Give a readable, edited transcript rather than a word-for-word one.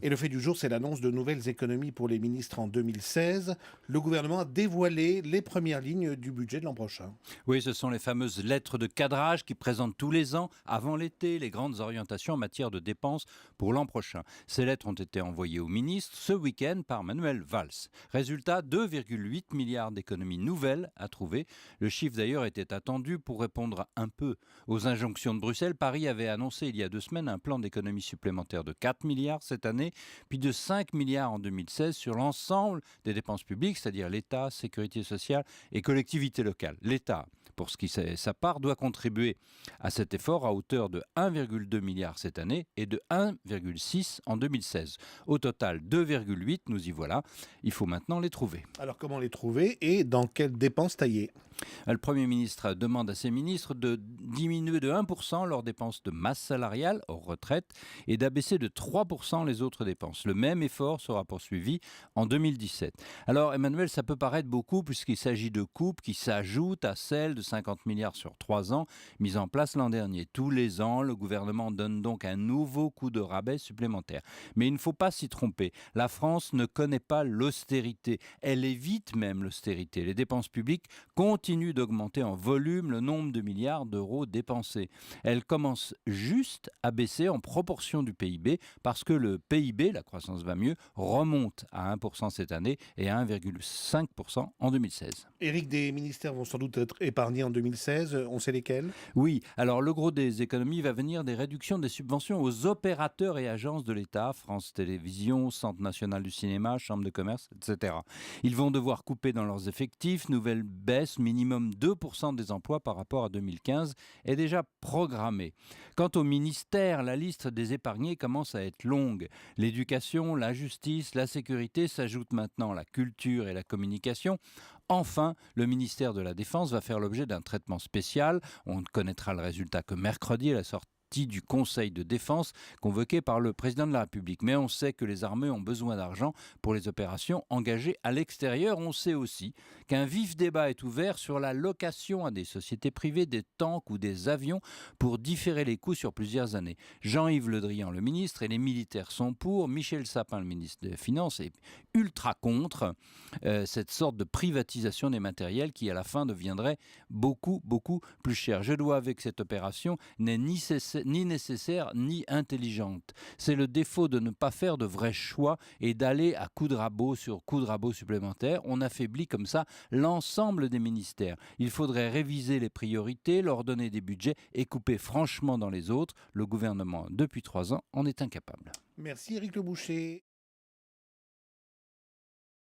Et le fait du jour, c'est l'annonce de nouvelles économies pour les ministres en 2016. Le gouvernement a dévoilé les premières lignes du budget de l'an prochain. Oui, ce sont les fameuses lettres de cadrage qui présentent tous les ans, avant l'été, les grandes orientations en matière de dépenses pour l'an prochain. Ces lettres ont été envoyées aux ministres ce week-end par Manuel Valls. Résultat, 2,8 milliards d'économies nouvelles à trouver. Le chiffre d'ailleurs était attendu pour répondre un peu aux injonctions de Bruxelles. Paris avait annoncé il y a 2 semaines un plan d'économie supplémentaire de 4 milliards cette année, puis de 5 milliards en 2016 sur l'ensemble des dépenses publiques, c'est-à-dire l'État, sécurité sociale et collectivités locales. L'État, pour ce qui est sa part, doit contribuer à cet effort à hauteur de 1,2 milliard cette année et de 1,6 en 2016. Au total, 2,8, nous y voilà. Il faut maintenant les trouver. Alors comment les trouver et dans quelles dépenses tailler? Le Premier ministre demande à ses ministres de diminuer de 1% leurs dépenses de masse salariale, hors retraite, et d'abaisser de 3% les autres dépenses. Le même effort sera poursuivi en 2017. Alors Emmanuel, ça peut paraître beaucoup puisqu'il s'agit de coupes qui s'ajoutent à celles de 50 milliards sur 3 ans mises en place l'an dernier. Tous les ans, le gouvernement donne donc un nouveau coup de rabais supplémentaire. Mais il ne faut pas s'y tromper. La France ne connaît pas l'austérité. Elle évite même l'austérité. Les dépenses publiques continue d'augmenter en volume le nombre de milliards d'euros dépensés. Elle commence juste à baisser en proportion du PIB parce que le PIB, la croissance va mieux, remonte à 1% cette année et à 1,5% en 2016. Éric, des ministères vont sans doute être épargnés en 2016. On sait lesquels? Oui, alors le gros des économies va venir des réductions des subventions aux opérateurs et agences de l'État, France Télévisions, Centre national du cinéma, Chambre de commerce, etc. Ils vont devoir couper dans leurs effectifs, nouvelle baisse, minimum 2% des emplois par rapport à 2015 est déjà programmée. Quant au ministère, la liste des épargnés commence à être longue. L'éducation, la justice, la sécurité s'ajoutent maintenant la culture et la communication. Enfin, le ministère de la Défense va faire l'objet d'un traitement spécial. On ne connaîtra le résultat que mercredi à la sortie du Conseil de défense convoqué par le président de la République. Mais on sait que les armées ont besoin d'argent pour les opérations engagées à l'extérieur. On sait aussi qu'un vif débat est ouvert sur la location à des sociétés privées des tanks ou des avions pour différer les coûts sur plusieurs années. Jean-Yves Le Drian, le ministre, et les militaires sont pour. Michel Sapin, le ministre des Finances, est ultra contre cette sorte de privatisation des matériels qui, à la fin, deviendrait beaucoup plus cher. Je dois avouer que cette opération n'est ni nécessaire ni intelligente. C'est le défaut de ne pas faire de vrais choix et d'aller à coups de rabot sur coups de rabot supplémentaires. On affaiblit comme ça l'ensemble des ministères. Il faudrait réviser les priorités, leur donner des budgets et couper franchement dans les autres. Le gouvernement, depuis 3 ans, en est incapable. Merci Éric Le Boucher.